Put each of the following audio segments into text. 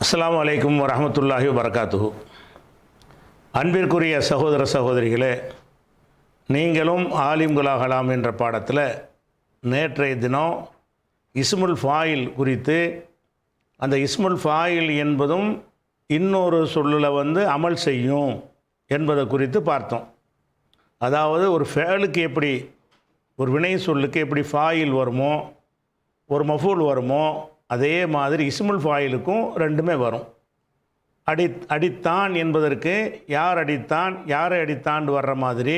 அஸ்ஸலாமு அலைக்கும் வரஹ்மத்துல்லாஹி வபரகாத்துஹு. அன்பிற்குரிய சகோதர சகோதரிகளே, நீங்களும் ஆலிம்களாகலாம் என்ற பாடத்தில் நேற்றைய தினம் இஸ்முல் ஃபாயில் குறித்து, அந்த இஸ்முல் ஃபாயில் என்பதும் இன்னொரு சொல்லில் அமல் செய்யும் என்பதை குறித்து பார்த்தோம். அதாவது ஒரு ஃபேலுக்கு எப்படி, ஒரு வினை சொல்லுக்கு எப்படி ஃபாயில் வருமோ, ஒரு மஃபூல் வருமோ, அதே மாதிரி இஸ்முல் ஃபாயிலுக்கும் ரெண்டுமே வரும். அடித்தான் என்பதற்கு யார் அடித்தான், யாரை அடித்தான் வர்ற மாதிரி,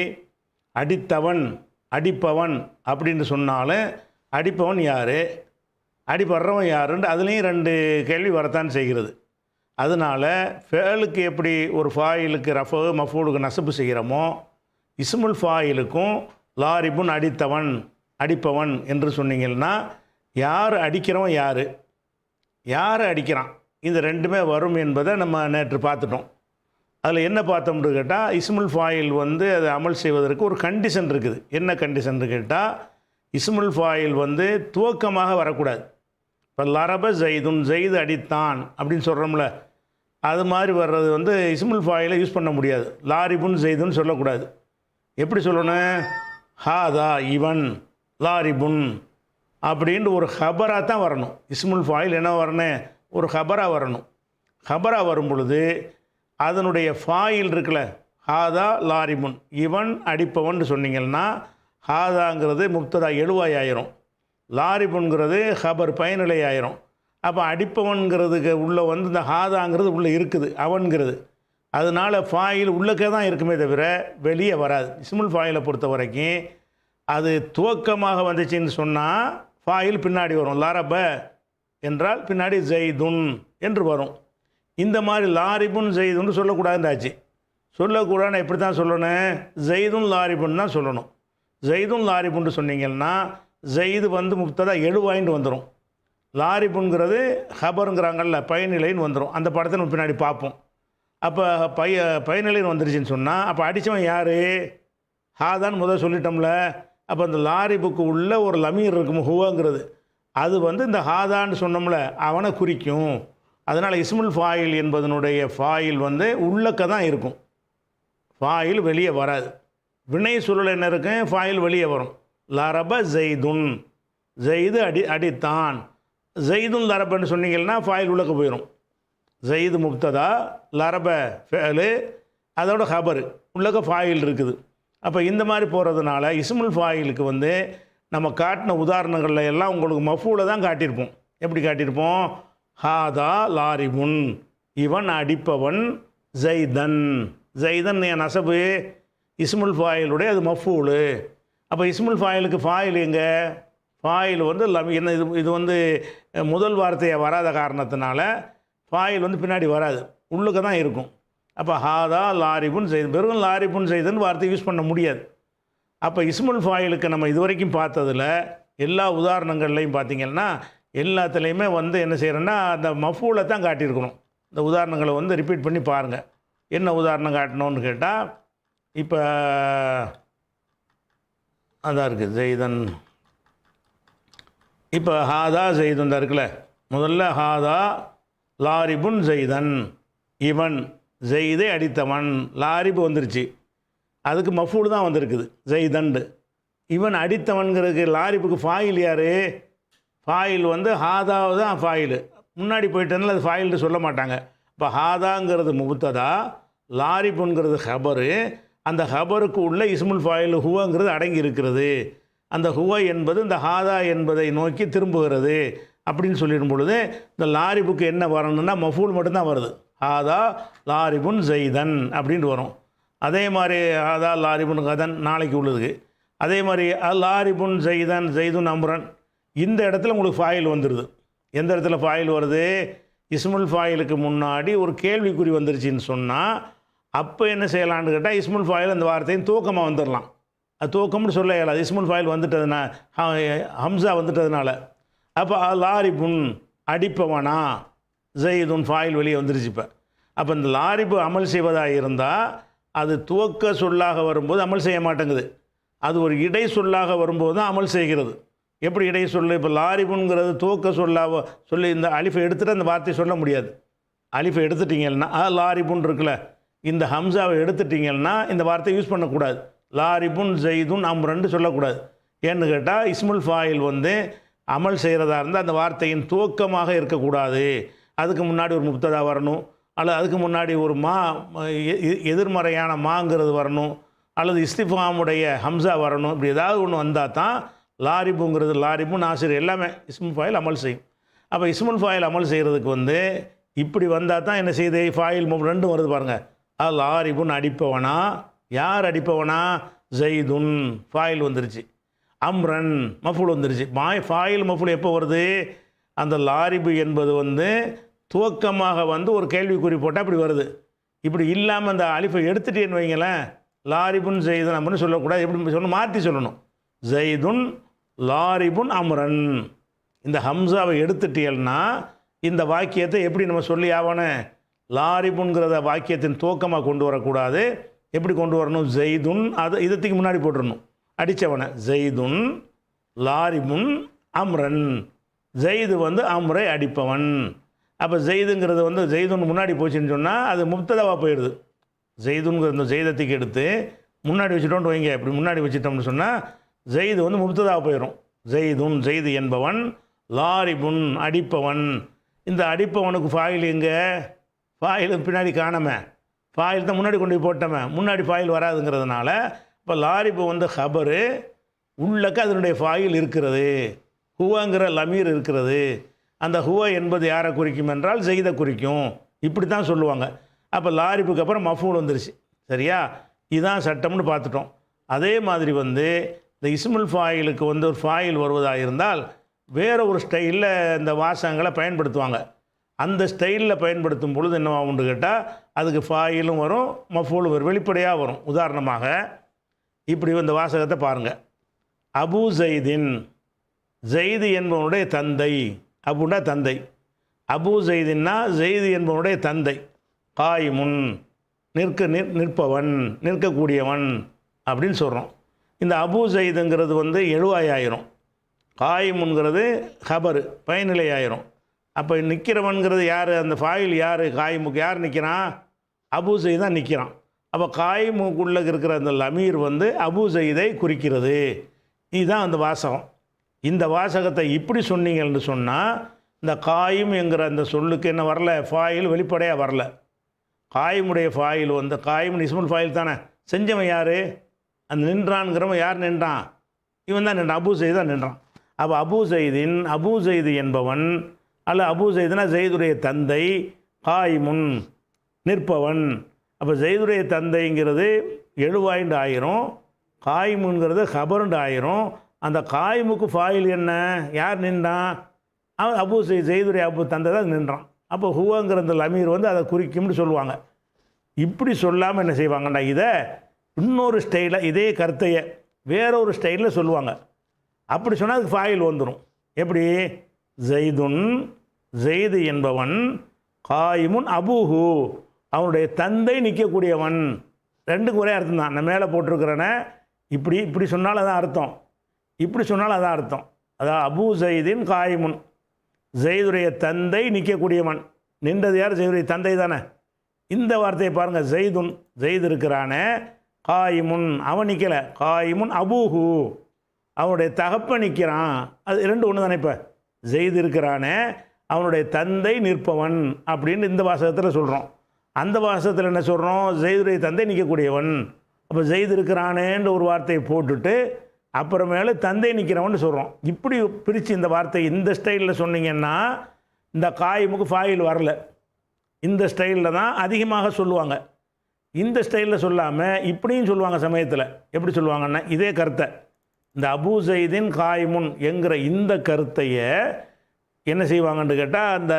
அடித்தவன், அடிப்பவன் அப்படின்னு சொன்னாலும் அடிப்பவன் யார், அடிபடுறவன் யாருன்னு அதுலேயும் ரெண்டு கேள்வி வரத்தான் செய்கிறது. அதனால் ஃபேலுக்கு எப்படி ஒரு ஃபாயிலுக்கு ரஃபு மஃபூலுக்கு நசபு செய்கிறோமோ, இஸ்முல் ஃபாயிலுக்கும் லாரிபுன் அடித்தவன், அடிப்பவன் என்று சொன்னீங்கன்னா யார் அடிக்கிறவன், யார் அடிக்கிறான், இந்த ரெண்டுமே வரும் என்பதை நம்ம நேற்று பார்த்துட்டோம். அதில் என்ன பார்த்தோம்னு கேட்டால், இஸ்முல் ஃபாயில் அதை அமல் செய்வதற்கு ஒரு கண்டிஷன் இருக்குது. என்ன கண்டிஷன் கேட்டால், இஸ்முல் ஃபாயில் துவக்கமாக வரக்கூடாது. இப்போ லரப ஜெய்துன், ஜெய்து அடித்தான் அப்படின்னு சொல்கிறோம்ல, அது மாதிரி வர்றது இஸ்முல் ஃபாயிலை யூஸ் பண்ண முடியாது. லாரிபுன் ஜெய்துன்னு சொல்லக்கூடாது. எப்படி சொல்லணும்? ஹாதா இவன், லாரிபுன் அப்படின்ட்டு ஒரு ஹபராக தான் வரணும். இஸ்முல் ஃபாயில் என்ன வரணும்? ஒரு ஹபராக வரணும். ஹபராக வரும் பொழுது அதனுடைய ஃபாயில் இருக்குல்ல, ஹாதா லாரிபுன், இவன் அடிப்பவன் சொன்னீங்கன்னா ஹாதாங்கிறது முப்ததா எழுவாய் ஆயிரும், லாரிபுன்கிறது ஹபர் பயனிலை ஆயிரும். அப்போ அடிப்பவன்கிறதுக்கு உள்ளே இந்த ஹாதாங்கிறது உள்ளே இருக்குது, அவன்கிறது. அதனால் ஃபாயில் உள்ளக்கே தான் இருக்குமே தவிர வெளியே வராது. இஸ்முல் ஃபாயிலை பொறுத்த வரைக்கும் அது துவக்கமாக வந்துச்சுன்னு சொன்னால் ஃபாயில் பின்னாடி வரும். லாரப என்றால் பின்னாடி ஜெய்துன் என்று வரும். இந்த மாதிரி லாரிபுன் ஜெய்துன்னு சொல்லக்கூடாதுன்றாச்சு. சொல்லக்கூடாதுன்னு எப்படி தான் சொல்லணும்? ஜெய்துன் லாரிபுன் தான் சொல்லணும். ஜெய்துன் லாரிபுன்னு சொன்னீங்கன்னா ஜெய்து முப்ததா எழுவாயின்னு வந்துடும், லாரிபுன்கிறது ஹபருங்கிறாங்கல்ல பயனிலைன்னு வந்துடும். அந்த படத்தை நம்ம பின்னாடி பார்ப்போம். அப்போ பயனிலைன்னு வந்துருச்சுன்னு சொன்னால் அப்போ அடித்தவன் யார்? ஹாதான்னு முதல் சொல்லிட்டோம்ல. அப்போ அந்த லாரிபுக்கு உள்ள ஒரு லமீர் இருக்கும், ஹுவாங்கிறது. அது இந்த ஹாதான்னு சொன்னோம்ல, அவனை குறிக்கும். அதனால் இஸ்முல் ஃபாயில் என்பதனுடைய ஃபாயில் உள்ளக்க தான் இருக்கும், ஃபாயில் வெளியே வராது. வினை சொல்லல் என்ன இருக்கும்? ஃபாயில் வெளியே வரும். லரப ஜெய்துன், ஜெய்து அடித்தான். ஜெய்துன் லரபன்னு சொன்னீங்கன்னா ஃபாயில் உள்ளக்க போயிடும். ஜெய்து முப்ததா, லரப ஃபேலு, அதோட ஹபரு, உள்ளக்க ஃபாயில் இருக்குது. அப்போ இந்த மாதிரி போகிறதுனால இஸ்முல் ஃபாயிலுக்கு நம்ம காட்டின உதாரணங்களில் எல்லாம் உங்களுக்கு மஃபூலை தான் காட்டியிருப்போம். எப்படி காட்டியிருப்போம்? ஹாதா லாரிபுன், இவன் அடிப்பவன், ஜெய்தன், ஜெய்தன் என் நசபு இஸ்முல் ஃபாயிலுடைய அது மஃபூலு. அப்போ இஸ்முல் ஃபாயிலுக்கு ஃபாயில் எங்கே? ஃபாயில் என்ன இது முதல் வார்த்தையை வராத காரணத்தினால ஃபாயில் பின்னாடி வராது, உள்ளுக்கு தான் இருக்கும். அப்போ ஹாதா லாரிபுன் ஜெய்து, வெறும் லாரிபுன் ஜெய்துன்னு வார்த்தை யூஸ் பண்ண முடியாது. அப்போ இஸ்முல் ஃபாயிலுக்கு நம்ம இது வரைக்கும் பார்த்ததில் எல்லா உதாரணங்கள்லையும் பார்த்திங்கன்னா எல்லாத்துலேயுமே என்ன செய்கிறோன்னா அந்த மஃபூலை தான் காட்டியிருக்கணும். இந்த உதாரணங்களை ரிப்பீட் பண்ணி பாருங்கள். என்ன உதாரணம் காட்டணும்னு கேட்டால், இப்போ அதான் இருக்குது ஜெய்தன். இப்போ ஹாதா ஜெய்தன் தான் இருக்குல்ல. முதல்ல ஹாதா லாரிபுன் ஜெய்தன், இவன் ஜெய்தை அடித்தவன், லாரிபு வந்துருச்சு, அதுக்கு மஃபூல் தான் வந்திருக்குது ஜெய்தண்டு. இவன் அடித்தவன்கிறதுக்கு லாரிபுக்கு ஃபாயில் யார்? ஃபாயில் ஹாதாவு தான் ஃபாயிலு. முன்னாடி போயிட்டனால அது ஃபாயில்னு சொல்ல மாட்டாங்க. இப்போ ஹாதாங்கிறது முப்ததா, லாரிபுங்கிறது ஹபரு. அந்த ஹபருக்கு உள்ள இஸ்முல் ஃபாயில் ஹுவங்கிறது அடங்கி இருக்கிறது. அந்த ஹுவ என்பது இந்த ஹாதா என்பதை நோக்கி திரும்புகிறது அப்படின்னு சொல்லிடும் பொழுது இந்த லாரிபுக்கு என்ன வரணும்னா மஃபூல் மட்டும்தான் வருது. ஹாதா லாரிபுன் ஜெய்தன் அப்படின்ட்டு வரும். அதே மாதிரி ஹாதா லாரிபுன் கதன் நாளைக்கு உள்ளதுக்கு. அதே மாதிரி லாரிபுன் ஜெய்தன், ஜெய்துன் அம்ரன், இந்த இடத்துல உங்களுக்கு ஃபாயில் வந்துடுது. எந்த இடத்துல ஃபாயில் வருது? இஸ்முல் ஃபாயிலுக்கு முன்னாடி ஒரு கேள்விக்குறி வந்துருச்சின்னு சொன்னால் அப்போ என்ன செய்யலான்னு கேட்டால் இஸ்முல் ஃபாயில் அந்த வார்த்தையும் தூக்கமாக வந்துடலாம். அது தூக்கம்னு சொல்ல இயலாது, இஸ்முல் ஃபாயில் வந்துட்டதுனா, ஹம்சா வந்துட்டதுனால. அப்போ லாரிபுன் அடிப்பவனா, ஜெய்துன் ஃபாயில் வெளியே வந்துருச்சு. அப்போ இந்த லாரிபு அமல் செய்வதாக இருந்தால் அது துவக்க சொல்லாக வரும்போது அமல் செய்ய மாட்டேங்குது. அது ஒரு இடை சொல்லாக வரும்போது தான் அமல் செய்கிறது. எப்படி இடை சொல்லு? இப்போ லாரிபுங்கிறது துவக்க சொல்லாக சொல்லி இந்த அலிஃபை எடுத்துகிட்டு அந்த வார்த்தை சொல்ல முடியாது. அலிஃபை எடுத்துட்டீங்கன்னா லாரிபுன் இருக்குல்ல, இந்த ஹம்சாவை எடுத்துட்டீங்கன்னா இந்த வார்த்தையை யூஸ் பண்ணக்கூடாது. லாரிபுன் ஜெய்துன் அம்ரன்னு சொல்லக்கூடாது. ஏன்னு கேட்டால் இஸ்முல் ஃபாயில் வந்து அமல் செய்கிறதா இருந்தால் அந்த வார்த்தையின் துவக்கமாக இருக்கக்கூடாது. அதுக்கு முன்னாடி ஒரு முப்ததா வரணும், அல்லது அதுக்கு முன்னாடி ஒரு எதிர்மறையான மாங்கிறது வரணும், அல்லது இஸ்திஃபாமுடைய ஹம்சா வரணும். இப்படி ஏதாவது ஒன்று வந்தால் தான் லாரிபுங்கிறது, லாரிபுன் நாசிர் எல்லாமே இஸ்முல் ஃபாயில் அமல் செய்யும். அப்போ இஸ்முல் ஃபாயில் அமல் செய்கிறதுக்கு வந்து இப்படி வந்தால் தான் என்ன செய்யுது, ஃபாயில் ரெண்டும் வருது பாருங்கள். லாரிபுன் அடிப்பவனா, யார் அடிப்பவனா, ஜெய்துன் ஃபாயில் வந்துருச்சு, அம்ரன் மஃபூல் வந்துருச்சு. ஃபாயில் மஃபூல் எப்போ வருது, அந்த லாரிபு என்பது வந்து துவக்கமாக வந்து ஒரு கேள்விக்குறி போட்டால் அப்படி வருது. இப்படி இல்லாமல் அந்த அலிஃபை எடுத்துட்டேன்னு வைங்களேன், லாரிபுன் ஜெய்துன் அம்ரன் சொல்லக்கூடாது. எப்படி சொல்லணும், மாற்றி சொல்லணும். ஜெய்துன் லாரிபுன் அம்ரன். இந்த ஹம்சாவை எடுத்துட்டீங்கன்னா இந்த வாக்கியத்தை எப்படி நம்ம சொல்லி ஆவணும், லாரிபுன்கிறத வாக்கியத்தின் துவக்கமாக கொண்டு வரக்கூடாது. எப்படி கொண்டு வரணும், ஜெய்துன் அதை இதத்துக்கு முன்னாடி போட்டுடணும், அடித்தவனை. ஜெய்துன் லாரிபுன் அம்ரன், ஜெய்து வந்து அம்ரை அடிப்பவன். அப்போ ஜெய்துங்கிறது வந்து ஜெய்துன் முன்னாடி போச்சுன்னு சொன்னால் அது முப்ததாவாக போயிடுது. ஜெய்துங்கிற இந்த ஜெய்தத்துக்கு எடுத்து முன்னாடி வச்சுட்டோன்ட்டு வைங்க, இப்படி முன்னாடி வச்சுட்டோம்னு சொன்னால் ஜெய்து வந்து முப்ததாவாக போயிடும். ஜெய்துன் ஜெய்து என்பவன், லாரிபுன் அடிப்பவன். இந்த அடிப்பவனுக்கு ஃபாயில் எங்கே, ஃபாயில் பின்னாடி காணாம, ஃபாயில் தான் முன்னாடி கொண்டு போய் போட்டோமே, முன்னாடி ஃபாயில் வராதுங்கிறதுனால இப்போ லாரிபு வந்து ஹபரு, உள்ளக்க அதனுடைய ஃபாயில் இருக்கிறது, ஹுவங்கிற லமீர் இருக்கிறது. அந்த ஹுவ என்பது யாரை குறிக்கும் என்றால் ஜெய்தை குறிக்கும். இப்படி தான் சொல்லுவாங்க. அப்போ லாரிபுக்கு அப்புறம் மஃபூல் வந்துருச்சு. சரியா, இதுதான் சட்டம்னு பார்த்துட்டோம். அதே மாதிரி வந்து இந்த இஸ்முல் ஃபாயிலுக்கு வந்து ஒரு ஃபாயில் வருவதாக இருந்தால் வேறு ஒரு ஸ்டைலில் இந்த வாசகங்களை பயன்படுத்துவாங்க. அந்த ஸ்டைலில் பயன்படுத்தும் பொழுது என்னவாகும்னு கேட்டால் அதுக்கு ஃபாயிலும் வரும், மஃபூலும் வரும், வெளிப்படையாக வரும். உதாரணமாக இப்படி இந்த வாசகத்தை பாருங்கள். அபு ஜெய்தின், ஜெய்து என்பவனுடைய தந்தை, அபுனா தந்தை, அபு ஜெய்தின்னா ஜெய்து என்பவனுடைய தந்தை. காயிமுன் நிற்பவன், நிற்கக்கூடியவன் அப்படின்னு சொல்கிறோம். இந்த அபு ஜெய்துங்கிறது வந்து எழுவாயாயிரும், காயிமுன்கிறது ஹபரு பயனிலை ஆயிரும். அப்போ நிற்கிறவன்கிறது யார், அந்த ஃபாயில் யார், காயிமுக்கு யார் நிற்கிறான், அபு ஜெய்த் தான் நிற்கிறான். அப்போ காயிமுக்குள்ளே இருக்கிற அந்த லமீர் வந்து அபு ஜெய்தை குறிக்கிறது. இதுதான் அந்த வாசகம். இந்த வாசகத்தை இப்படி சொன்னீங்கன்னு சொன்னால் இந்த காயும் என்கிற அந்த சொல்லுக்கு என்ன வரல, ஃபாயில் வெளிப்படையாக வரல. காயிமுடைய ஃபாயில் வந்து காயும் இஸ்முல் ஃபாயில் தானே, செஞ்சவன் யார், அந்த நின்றான்கிறவன் யார் நின்றான், இவன் தான் நின்றான், அபு ஜெய்த் தான் நின்றான். அப்போ அபு ஜெய்தின், அபு ஜெய்து என்பவன், அல்ல அபு ஜெய்துனா ஜெய்துடைய தந்தை, காயிமுன் நிற்பவன். அப்போ ஜெய்துடைய தந்தைங்கிறது எழுவாயிண்டு ஆயிரும், காயிமுங்கிறது ஹபருண்டு ஆயிரும். அந்த காயிமுக்கு ஃபாயில் என்ன, யார் நின்றான், அவன் அபு ஜெய்துடைய அபு தந்தை தான் நின்றான். அப்போ ஹுவங்கிற அந்த லமீர் வந்து அதை குறிக்கும்னு சொல்லுவாங்க. இப்படி சொல்லாமல் என்ன செய்வாங்கன்னா இதை இன்னொரு ஸ்டைலில் இதே கருத்தையை வேற ஒரு ஸ்டைலில் சொல்லுவாங்க. அப்படி சொன்னால் அதுக்கு ஃபாயில் வந்துடும். எப்படி, ஜெய்துன் ஜெய்து என்பவன், காயிமுன் அபூஹு அவனுடைய தந்தை நிற்கக்கூடியவன். ரெண்டுக்கும் ஒரே அர்த்தம் தான். நான் மேலே போட்டிருக்கிறேனே இப்படி சொன்னாலும் அதான் அர்த்தம், இப்படி சொன்னாலும் அதான் அர்த்தம். அதான் அபு ஜெய்தின் காயிமுன், ஜெய்துடைய தந்தை நிற்கக்கூடியவன். நின்றது யார், ஜெய்துடைய தந்தை தானே. இந்த வார்த்தையை பாருங்கள், ஜெய்துன் ஜெய்து இருக்கிறானே, காயிமுன் அவன் நிற்கலை, காயிமுன் அபூஹு அவனுடைய தகப்பன் நிற்கிறான். அது ரெண்டு ஒன்று தானே. இப்போ ஜெய்து இருக்கிறானே அவனுடைய தந்தை நிற்பவன் அப்படின்னு இந்த வாசகத்தில் சொல்கிறோம். அந்த வாசகத்தில் என்ன சொல்கிறோம், ஜெய்துடைய தந்தை நிற்கக்கூடியவன். அப்போ ஜெய்து இருக்கிறானேன்ற ஒரு வார்த்தையை போட்டுட்டு அப்புறமேல தந்தை நிற்கிறவன் சொல்கிறோம். இப்படி பிரித்து இந்த வார்த்தை இந்த ஸ்டைலில் சொன்னீங்கன்னா இந்த காயிமுக்கு ஃபாயில் வரல. இந்த ஸ்டைலில் தான் அதிகமாக சொல்லுவாங்க. இந்த ஸ்டைலில் சொல்லாமல் இப்படியும் சொல்லுவாங்க சமயத்தில். எப்படி சொல்லுவாங்கன்னா இதே கருத்தை, இந்த அபு ஜெய்தின் காயிமுன் என்கிற இந்த கருத்தையை என்ன செய்வாங்கன்னு கேட்டால் அந்த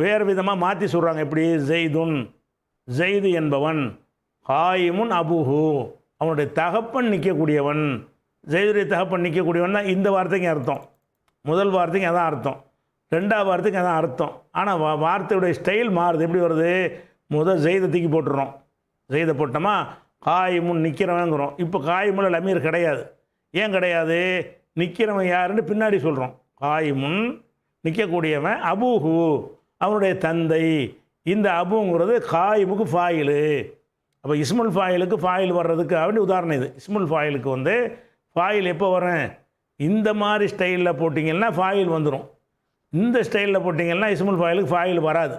வேறு விதமாக மாற்றி சொல்கிறாங்க. எப்படி, ஜெய்துன் ஜெய்து என்பவன், காயிமுன் அபுஹு அவனுடைய தகப்பன் நிற்கக்கூடியவன். ஜெய்துடைய தகப்பன் நிற்கக்கூடியவன் தான் இந்த வார்த்தைக்கு அர்த்தம். முதல் வார்த்தைக்கு அதான் அர்த்தம், ரெண்டாவது வார்த்தைக்கு அதான் அர்த்தம். ஆனால் வார்த்தையுடைய ஸ்டைல் மாறுது. எப்படி வருது, முதல் ஜெய்தை தூக்கி போட்டுறோம், ஜெய்தை போட்டோமா காயிமுன் நிற்கிறவங்கிறோம். இப்போ காயிமுன் லமீர் கிடையாது. ஏன் கிடையாது, நிற்கிறவன் யாருன்னு பின்னாடி சொல்கிறோம். காயிமுன் நிற்கக்கூடியவன், அபூஹு அவனுடைய தந்தை இந்த அபுங்கிறது காயிமுக்கு ஃபாயிலு. அப்போ இஸ்முல் ஃபாயிலுக்கு ஃபாயில் வர்றதுக்கு அப்படி உதாரணம் இது. இஸ்முல் ஃபாயிலுக்கு வந்து ஃபாயில் எப்போ வரும்? இந்த மாதிரி ஸ்டைலில் போட்டிங்கன்னா ஃபாயில் வந்துடும். இந்த ஸ்டைலில் போட்டிங்கன்னா இஸ்முல் ஃபாயிலுக்கு ஃபாயில் வராது,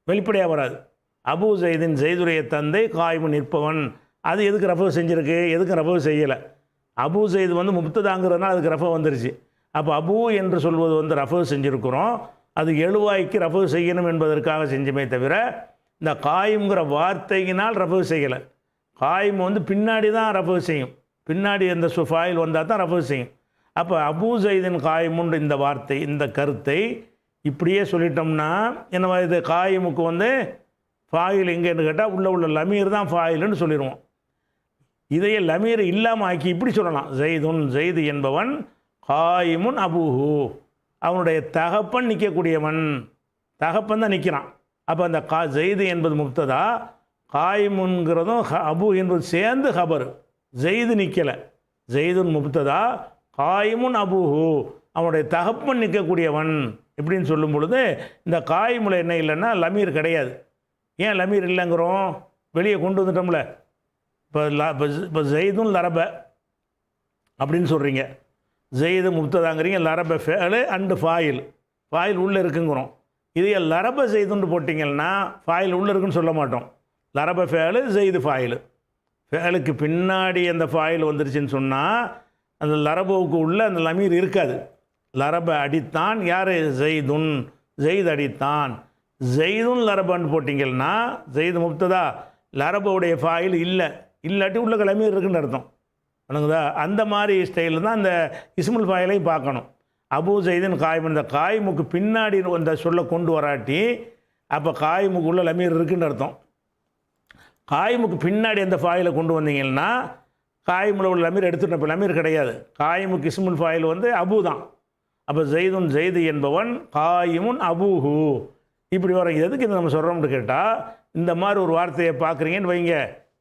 வெளிப்படையாக வராது. அபு ஜெய்தின் ஜெய்துடைய தந்தை காயிமு நிற்பவன். அது எதுக்கு ரஃபு செஞ்சுருக்கு? எதுக்கு ரஃபு செய்யலை? அபு ஜெய்து வந்து முப்ததாங்கிறதுனால அதுக்கு ரஃபு வந்துருச்சு. அப்போ அபு என்று சொல்வது வந்து ரஃபு செஞ்சுருக்கிறோம். அது எழுவாய்க்கு ரஃபு செய்யணும் என்பதற்காக செஞ்சுமே தவிர இந்த காயிம்ங்கிற வார்த்தையினால் ரஃபு செய்யலை. காயிம் வந்து பின்னாடி தான் ரஃபு செய்யும், பின்னாடி அந்த ஃபாயில் வந்தால் தான் ரஃபு செய்யும். அப்போ அபு ஜெய்தின் காயிமுன்ற இந்த வார்த்தை, இந்த கருத்தை இப்படியே சொல்லிட்டோம்னா என்னவா இது? காயிமுக்கு வந்து ஃபாயில் எங்கேன்னு கேட்டால் உள்ள லமீர் தான் ஃபாயில்னு சொல்லிடுவோம். இதையே லமீர் இல்லாமல் ஆக்கி இப்படி சொல்லலாம், ஜெய்துன் ஜெய்து என்பவன் காயிமுன் அபூஹு, அவனுடைய தகப்பன் நிற்கக்கூடியவன், தகப்பன் தான் நிற்கிறான். அப்போ அந்த ஜெய்து என்பது முப்ததா, காயிமுன்கிறதும் அபு என்பது சேர்ந்து ஹபர். ஜெய்து நிற்கலை, ஜெய்துன் முப்ததா, காயிமுன் அபூஹு, அவனுடைய தகப்பன் நிற்கக்கூடியவன் இப்படின்னு சொல்லும் பொழுது இந்த காயிமுல என்ன இல்லைன்னா லமீர் கிடையாது. ஏன் லமீர் இல்லைங்கிறோம்? வெளியே கொண்டு வந்துட்டோம்ல. இப்போ ஜெய்துன் லரப அப்படின்னு சொல்கிறீங்க, ஜெய்து முப்ததாங்கிறீங்க, லரப ஃபேலு அண்டு ஃபாயில், ஃபாயில் உள்ளே இருக்குங்கிறோம். இதே லரப ஜெய்துன்னு போட்டிங்கன்னா ஃபாயில் உள்ளே இருக்குன்னு சொல்ல மாட்டோம். லரப ஃபேலு ஜெய்து ஃபாயில், ஃபேலுக்கு பின்னாடி அந்த ஃபாயில் வந்துருச்சுன்னு சொன்னால் அந்த லரபுவுக்கு உள்ள அந்த லமீர் இருக்காது. லரப அடித்தான், யார்? ஜெய்துன், ஜெய்து அடித்தான். ஜெய்துன் லரபன்னு போட்டிங்கன்னா ஜெய்து முப்ததா, லரபுடைய ஃபாயில் இல்லை, இல்லாட்டி உள்ள லமீர் இருக்குன்னு அர்த்தம். வணங்குதா? அந்த மாதிரி ஸ்டைலில் தான் அந்த இஸ்முல் ஃபாயிலையும் பார்க்கணும். அபு ஜெய்தின் காயிம், இந்த காயிமுக்கு பின்னாடி அந்த சொல்ல கொண்டு வராட்டி அப்போ காயிமுக்கு உள்ள லமீர் இருக்குன்னு அர்த்தம். காயிமுக்கு பின்னாடி அந்த ஃபாயிலை கொண்டு வந்தீங்கன்னா காயிமுல உள்ள லமீர் எடுத்துட்டோம். இப்போ லமீர் கிடையாது. காயிமுக்கு இஸ்முல் ஃபாயில் வந்து அபு தான். அப்போ ஜெய்துன் ஜெய்து என்பவன் காயிமுன் அபூஹு இப்படி வரும். எதுக்கு இதை நம்ம சொல்கிறோம்னு கேட்டால், இந்த மாதிரி ஒரு வார்த்தையை பார்க்குறீங்கன்னு வைங்க,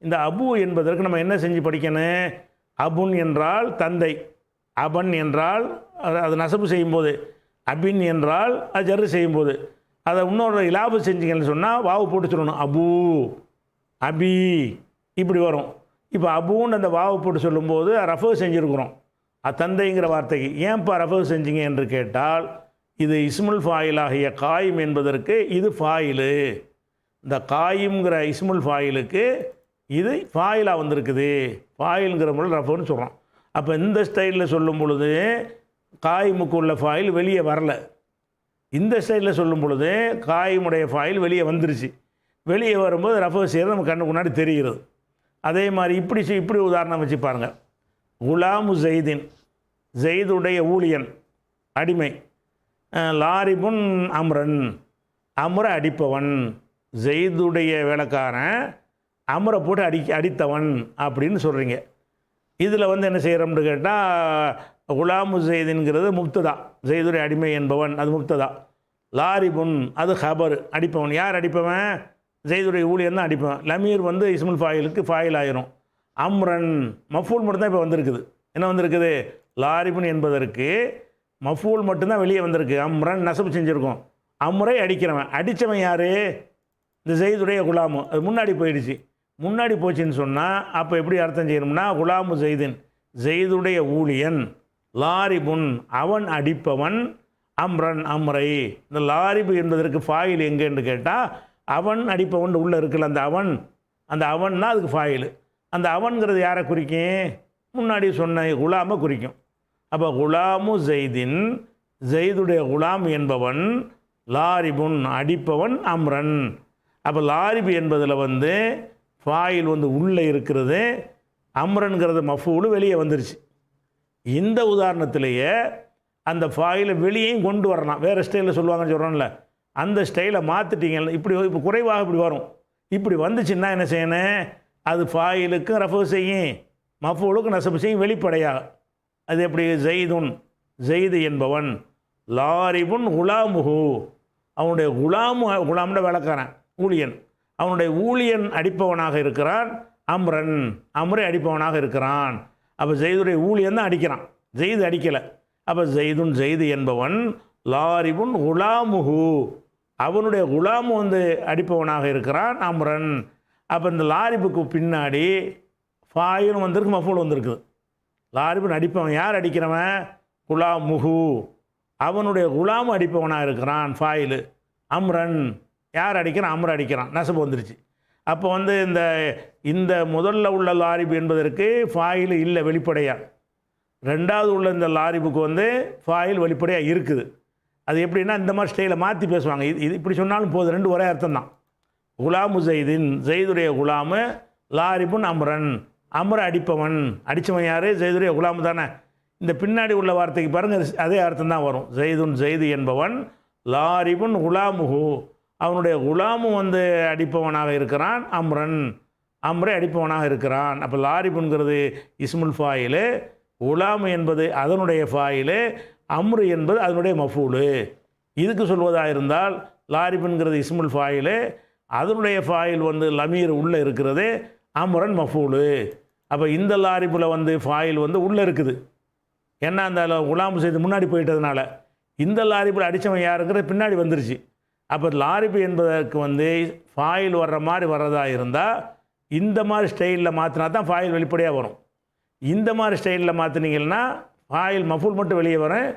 இந்த அபு என்பதற்கு நம்ம என்ன செஞ்சு படிக்கணும்? அபுன் என்றால் தந்தை, அபன் என்றால் அது நசபு செய்யும்போது, அபின் என்றால் அது ஜர்ரு செய்யும்போது, அதை இன்னொரு இலாபு செஞ்சீங்கன்னு சொன்னால் வாவு போட்டு சொல்லணும், அபு அபி இப்படி வரும். இப்போ அபுன்னு அந்த வாவு போட்டு சொல்லும்போது ரஃபு செஞ்சுருக்குறோம் தந்தைங்கிற வார்த்தைக்கு. ஏன்ப்பா ரஃபு செஞ்சீங்க என்று கேட்டால், இது இஸ்முல் ஃபாயிலாகிய காயிம் என்பதற்கு இது ஃபாயிலு. இந்த காயிம்ங்கிற இஸ்முல் ஃபாயிலுக்கு இது ஃபாயிலாக வந்திருக்குது, ஃபாயிலுங்கிற முறை ரஃபுன்னு சொல்கிறோம். அப்போ இந்த ஸ்டைலில் சொல்லும் பொழுது காயிமுக்கு உள்ள ஃபாயில் வெளியே வரலை. இந்த ஸ்டைலில் சொல்லும் பொழுது காயிமுடைய ஃபாயில் வெளியே வந்துருச்சு. வெளியே வரும்போது ரஃபு செய்கிறது நம்ம கண்ணுக்கு முன்னாடி தெரிகிறது. அதே மாதிரி இப்படி உதாரணம் வச்சு பாருங்கள். குலாமு ஜெய்தின், ஜெய்துடைய ஊழியன் அடிமை, லாரிபுன் அம்ரன், அம்ரை அடிப்பவன், ஜெய்துடைய வேலைக்காரன் அம்ரை போட்டு அடித்தவன் அப்படின்னு சொல்கிறீங்க. இதில் வந்து என்ன செய்கிறோம்னு கேட்டால், குலாமு ஜெய்தின்கிறது முப்ததா, ஜெய்துடைய அடிமை என்பவன் அது முப்ததா. லாரிபுன் அது ஹபர், அடிப்பவன். யார் அடிப்பவன்? ஜெய்துடைய ஊழியன் தான் அடிப்பவன். லமீர் வந்து இஸ்முல் ஃபாயிலுக்கு ஃபாயில் ஆயிரும். அம்ரன் மஃபூல் மட்டும்தான் இப்போ வந்திருக்குது. என்ன வந்திருக்குது? லாரிபுன் என்பதற்கு மஃபூல் மட்டும்தான் வெளியே வந்திருக்கு. அம்ரன் நசபு செஞ்சுருக்கோம். அம்ரை அடிக்கிறவன், அடித்தவன் யார்? இந்த ஜெய்துடைய குலாமு. அது முன்னாடி போயிடுச்சு. முன்னாடி போச்சுன்னு சொன்னால் அப்போ எப்படி அர்த்தம் செய்யணும்னா, குலாமு ஜெய்தின், ஜெய்துடைய ஊழியன், லாரிபுன் அவன் அடிப்பவன், அம்ரன் அம்ரை. இந்த லாரிபு என்பதற்கு ஃபாயில் எங்கேன்னு கேட்டால், அவன் அடிப்பவன் உள்ளே இருக்குல்ல அந்த அவன் தான் அதுக்கு ஃபாயில். அந்த அவன்கிறது யாரை குறிக்கும்? முன்னாடி சொன்ன குலாமை குறிக்கும். அப்போ குலாமு ஜெய்தின், ஜெய்துடைய குலாம் என்பவன், லாரிபுன் அடிப்பவன், அம்ரன். அப்போ லாரிபு என்பதில் வந்து ஃபாயில் வந்து உள்ளே இருக்கிறது, அம்ரன்கிறது மஃபூலு வெளியே வந்துருச்சு. இந்த உதாரணத்திலேயே அந்த ஃபாயிலை வெளியேயும் கொண்டு வரலாம். வேறு ஸ்டைலில் சொல்லுவாங்கன்னு சொல்கிறோம்ல, அந்த ஸ்டைலை மாற்றிட்டீங்க. இப்போ குறைவாக இப்படி வரும். இப்படி வந்துச்சுன்னா என்ன செய்யணும்? அது ஃபாயிலுக்கும் ரஃபு செய்யும், மஃபூலுக்கும் நசபு செய்யும் வெளிப்படையாக. அது எப்படி? ஜெய்துன், ஜெய்து என்பவன், லாரிபுன் குலாமுஹு அவனுடைய குலாம்னு விளக்காரன் ஊழியன், அவனுடைய ஊழியன் அடிப்பவனாக இருக்கிறான். அம்ரன் அம்ரை அடிப்பவனாக இருக்கிறான். அப்போ ஜெய்துடைய ஊழியன் தான் அடிக்கிறான், ஜெய்து அடிக்கலை. அப்போ ஜெய்துன் ஜெய்து என்பவன், லாரிபுன் குலாமுஹு அவனுடைய குலாம் வந்து அடிப்பவனாக இருக்கிறான் அம்ரன். அப்போ இந்த லாரிபுக்கு பின்னாடி ஃபாயிலும் வந்திருக்கு, மஃபூல் வந்திருக்குது. லாரிபுன் அடிப்பவன், யார் அடிக்கிறவன்? குலாமுஹு, அவனுடைய குலாம் அடிப்பவனாக இருக்கிறான் ஃபாயிலு. அம்ரன், யார் அடிக்கிறான்? அம்ர அடிக்கிறான், நசபு வந்துருச்சு. அப்போ வந்து இந்த முதல்ல உள்ள லாரிபு என்பதற்கு ஃபாயில் இல்லை வெளிப்படையாக. ரெண்டாவது உள்ள இந்த லாரிபுக்கு வந்து ஃபாயில் வெளிப்படையாக இருக்குது. அது எப்படின்னா இந்த மாதிரி ஸ்டைலில் மாற்றி பேசுவாங்க. இது இப்படி சொன்னாலும் போதும், ரெண்டு ஒரே அர்த்தம் தான். குலாமு ஜெய்தின், ஜெய்துடைய குலாமு, லாரிபுன் அம்ரன், அம்ர அடிப்பவன். அடித்தவன் யார்? ஜெய்துடைய குலாமு தானே. இந்த பின்னாடி உள்ள வார்த்தைக்கு பாருங்கள், அதே அர்த்தம் தான் வரும். ஜெய்துன் ஜெய்து என்பவன், லாரிபுன் குலாமுஹு, அவனுடைய குலாமு வந்து அடிப்பவனாக இருக்கிறான். அம்ரன், அம்ரை அடிப்பவனாக இருக்கிறான். அப்போ லாரிபுங்கிறது இஸ்முல் ஃபாயிலு, குலாமு என்பது அதனுடைய ஃபாயிலு, அம்ரு என்பது அதனுடைய மஃபூலு. இதுக்கு சொல்வதாக இருந்தால் லாரிபுங்கிறது இஸ்முல் ஃபாயிலு, அதனுடைய ஃபாயில் வந்து லமீர் உள்ளே இருக்கிறது, அம்ரன் மஃபூலு. அப்போ இந்த லாரிபில் வந்து ஃபாயில் வந்து உள்ளே இருக்குது. ஏன்னா அந்த குலாம் செய்து முன்னாடி போயிட்டதுனால இந்த லாரிபில் அடித்தவன் யாருங்கிறது பின்னாடி வந்துருச்சு. அப்போ லாரிபு என்பதற்கு வந்து ஃபாயில் வர்ற மாதிரி வர்றதா இருந்தால் இந்த மாதிரி ஸ்டைலில் மாற்றினா தான் ஃபாயில் வெளிப்படையாக வரும். இந்த மாதிரி ஸ்டைலில் மாற்றினீங்கன்னா ஃபாயில் மஃபூல் மட்டும் வெளியே வரும்,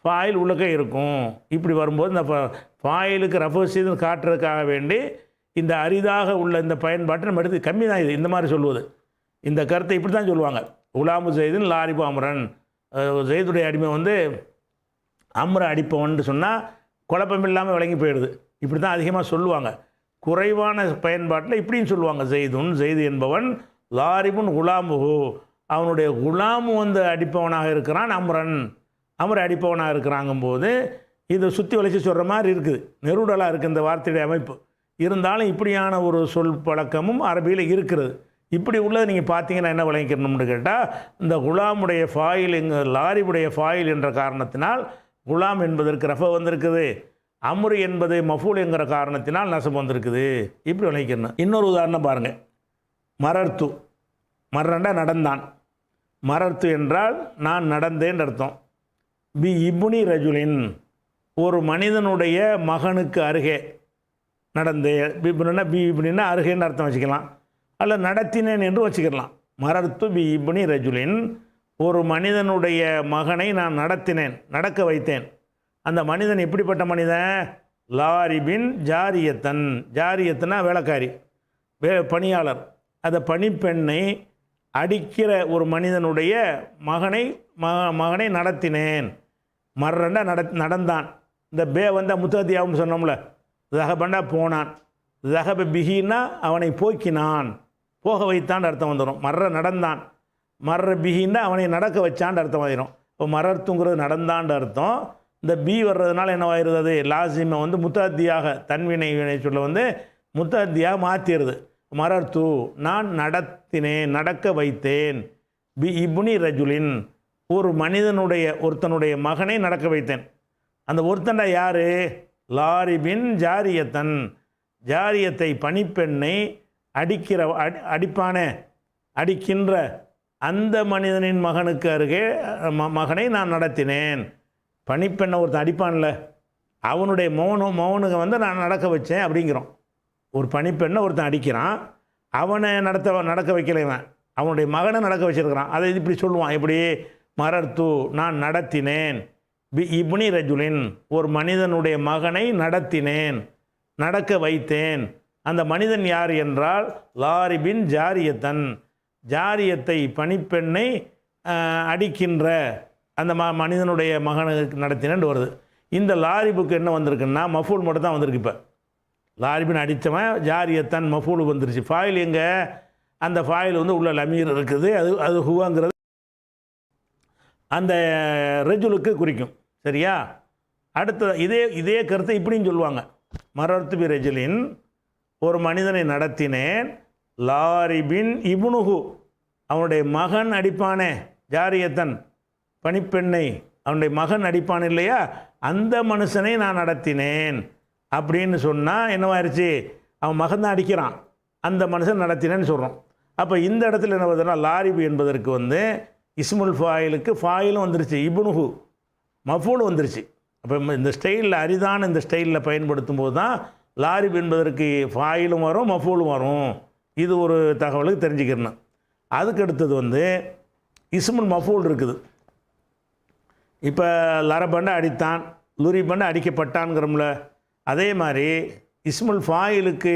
ஃபாயில் உள்ளக்கே இருக்கும். இப்படி வரும்போது இந்த ஃபாயிலுக்கு ரஃபு செய்து காட்டுறதுக்காக வேண்டி இந்த அரிதாக உள்ள இந்த பயன்பாட்டை நம்ம எடுத்து கம்மி தான் இது. இந்த மாதிரி சொல்லுவது, இந்த கருத்தை இப்படி தான் சொல்லுவாங்க. குலாமு ஜெய்தின் லாரிபு அம்ரன், ஜெய்துடைய அடிமை வந்து அம்ர அடிப்பவன் சொன்னால் குழப்பம் இல்லாமல் விளங்கி போயிடுது. இப்படி தான் அதிகமாக சொல்லுவாங்க. குறைவான பயன்பாட்டில் இப்படின்னு சொல்லுவாங்க. ஜெய்துன், ஜெய்து என்பவன், லாரிபுன் குலாமுஹு, அவனுடைய குலாமு வந்து அடிப்பவனாக இருக்கிறான். அம்ரன், அம்ர அடிப்பவனாக இருக்கிறாங்கும்போது இதை சுற்றி வளைச்சி சொல்கிற மாதிரி இருக்குது, நெருடலாக இருக்குது இந்த வார்த்தையுடைய அமைப்பு. இருந்தாலும் இப்படியான ஒரு சொல் பழக்கமும் அரபியில் இருக்கிறது. இப்படி உள்ளதை நீங்கள் பார்த்தீங்கன்னா என்ன விளங்கிக்கணும்னு கேட்டால், இந்த குலாமுடைய ஃபாயில் லாரிபுடைய ஃபாயில் என்ற காரணத்தினால் குலாம் என்பதற்கு ரஃப வந்திருக்குது, அம்ரு என்பது மஃபூல் என்கிற காரணத்தினால் நசப் வந்திருக்குது. இப்படி விளங்கிக்கணும். இன்னொரு உதாரணம் பாருங்கள். மரர்த்து, மர்ரண்டா நடந்தான், மரர்த்து என்றால் நான் நடந்தேன் அர்த்தம். பி இப்னி ரஜுலின், ஒரு மனிதனுடைய மகனுக்கு அருகே நடந்தே. பிப்னா பி இப்னா அருகேன்னு அர்த்தம் வச்சுக்கலாம், அல்ல நடத்தினேன் என்று வச்சுக்கலாம். மரர்த்து பி இப்னி ரஜுலின், ஒரு மனிதனுடைய மகனை நான் நடத்தினேன், நடக்க வைத்தேன். அந்த மனிதன் எப்படிப்பட்ட மனிதன்? லாரிபின் ஜாரியத்தன், ஜாரியத்தனா வேலைக்காரி, பணியாளர். அந்த பணிப்பெண்ணை அடிக்கிற ஒரு மனிதனுடைய மகனை நடத்தினேன். மர்ரண்டா நடந்தான். இந்த பே வந்த முத்தத்தியாவும் சொன்னோம்ல, ஜஹபண்டா போனான், ஜஹப பிஹின்னா அவனை போக்கினான், போக வைத்தான் அர்த்தம் வந்துடும். மர்ற நடந்தான், மர்ற பிஹின்னா அவனை நடக்க வச்சான்னு அர்த்தம் ஆயிரும். இப்போ மரர்த்துங்கிறது நடந்தான்ற அர்த்தம். இந்த பி வர்றதுனால என்ன ஆயிடுது? அது லாசிமை வந்து முத்தாத்தியாக, தன்வினை வினை சொல்ல வந்து முத்தாத்தியாக மாற்றிடுது. மரர்த்து நான் நடத்தினேன், நடக்க வைத்தேன். பி இப்னி ரஜுலின், ஒரு மனிதனுடைய ஒருத்தனுடைய மகனை நடக்க வைத்தேன். அந்த ஒருத்தன்டா யார்? லாரிபின் ஜாரியத்தன், ஜாரியத்தை பணிப்பெண்ணை அடிக்கின்ற அந்த மனிதனின் மகனுக்கு அருகே மகனை நான் நடத்தினேன். பணிப்பெண்ணை ஒருத்தன் அடிப்பான்ல, அவனுடைய மௌனுக்கு வந்து நான் நடக்க வச்சேன் அப்படிங்கிறோம். ஒரு பணிப்பெண்ணை ஒருத்தன் அடிக்கிறான், அவனை நடக்க வைக்கலைவன், அவனுடைய மகனை நடக்க வச்சிருக்கிறான். அதை இப்படி சொல்லுவான். எப்படி? மரர்த்து நான் நடத்தினேன். பி இப்னி ரஜுலின், ஒரு மனிதனுடைய மகனை நடத்தினேன், நடக்க வைத்தேன். அந்த மனிதன் யார் என்றால் லாரிபின் ஜாரியத்தன், ஜாரியத்தை பணிப்பெண்ணை அடிக்கின்ற அந்த மனிதனுடைய மகனுக்கு நடத்தினேன் வருது. இந்த லாரிபுக்கு என்ன வந்திருக்குன்னா மஃபூல் மட்டும் தான் வந்திருக்கு. இப்போ லாரிபின் அடித்தவன் ஜாரியத்தன் மஃபூல் வந்துருச்சு. ஃபாயில் எங்கே? அந்த ஃபாயில் வந்து உள்ள லமீர் இருக்குது, அது ஹுவாங்கிறது அந்த ரெஜுலுக்கு குறிக்கும். சரியா? அடுத்த இதே கருத்தை இப்படின்னு சொல்லுவாங்க. மரர்த்து பி ரெஜுலின், ஒரு மனிதனை நடத்தினேன். லாரிபின் இப்னுஹு, அவனுடைய மகன் அடிப்பானே, ஜாரியத்தன் பணிப்பெண்ணை அவனுடைய மகன் அடிப்பான் இல்லையா, அந்த மனுஷனை நான் நடத்தினேன் அப்படின்னு சொன்னால் என்னவாயிருச்சு? அவன் மகன் தான் அடிக்கிறான், அந்த மனுஷன் நடத்தினேன்னு சொல்கிறோம். அப்போ இந்த இடத்துல என்ன வருதுன்னா லாரிபு என்பதற்கு வந்து இஸ்முல் ஃபாயிலுக்கு ஃபாயிலும் வந்துருச்சு, இப்னுஹு மஃபூல் வந்துருச்சு. அப்போ இந்த ஸ்டைலில் அரிதான இந்த ஸ்டைலில் பயன்படுத்தும் போது தான் லாரிப் என்பதற்கு ஃபாயிலும் வரும் மஃபூலும் வரும். இது ஒரு தகவலுக்கு தெரிஞ்சுக்கிறணும். அதுக்கு அடுத்தது வந்து இஸ்முல் மஃபூல் இருக்குது. இப்போ லரபண்ட அடித்தான், லுரிபண்ட அடிக்கப்பட்டான்ங்கிறோம்ல, அதே மாதிரி இஸ்முல் ஃபாயிலுக்கு